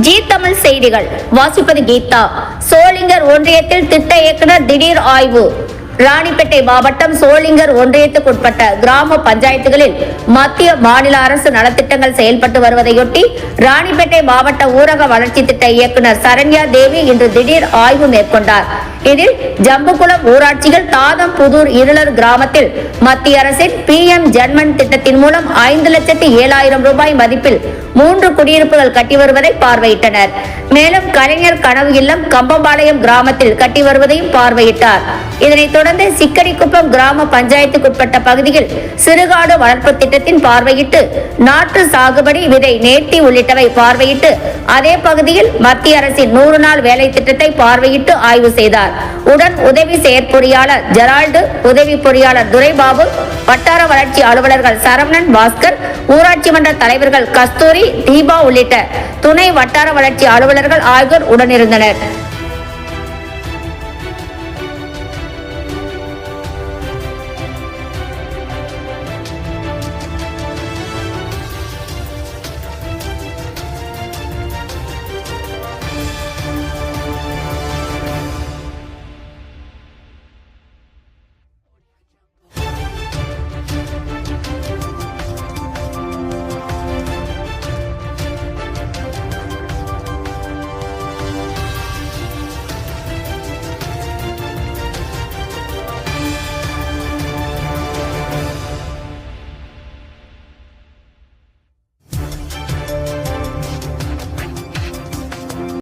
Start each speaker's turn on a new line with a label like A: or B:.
A: G Tamil செய்திகள் வாசிப்பது கீதா. சோளிங்கர் ஒன்றியத்தில் திட்ட இயக்குனர் திடீர் ஆய்வு. ராணிப்பேட்டை மாவட்டம் சோளிங்கர் ஒன்றியத்துக்குட்பட்ட கிராம பஞ்சாயத்துகளில் மத்திய மாநில அரசு நலத்திட்டங்கள் செயல்பட்டு வருவதையொட்டி ராணிப்பேட்டை மாவட்ட ஊரக வளர்ச்சி திட்ட இயக்குனர் சரண்யா தேவி இன்று திடீர் ஆய்வு மேற்கொண்டார். இதில் ஜம்புகுளம் ஊராட்சிகள் தாதம்புதூர் இருளர் கிராமத்தில் மத்திய அரசின் PM ஜன்மன் திட்டத்தின் மூலம் 5,07,000 ரூபாய் மதிப்பில் 3 குடியிருப்புகள் கட்டி வருவதை பார்வையிட்டனர். மேலும் கலைஞர் கனவு இல்லம் கம்பம்பாளையம் கிராமத்தில் கட்டி வருவதையும் பார்வையிட்டார். இதனைத் தொடர்ந்து சிக்கடிக்குப்பம் கிராம பஞ்சாயத்துக்குட்பட்ட பகுதியில் சிறுகாடு வளர்ப்பு திட்டத்தின் பார்வையிட்டு நாற்று சாகுபடி, விதை நேர்த்தி உள்ளிட்டவை பார்வையிட்டு அதே பகுதியில் மத்திய அரசின் 100 நாள் வேலை திட்டத்தை பார்வையிட்டு ஆய்வு செய்தார். உடன் உதவி செயற்பொறியாளர் ஜெரால்டு, உதவி பொறியாளர் துரைபாபு, வட்டார வளர்ச்சி அலுவலர்கள் சரவணன், பாஸ்கர், ஊராட்சி மன்ற தலைவர்கள் கஸ்தூரி, தீபா உள்ளிட்ட துணை வட்டார வளர்ச்சி அலுவலர்கள் ஆகியோர் உடனிருந்தனர்.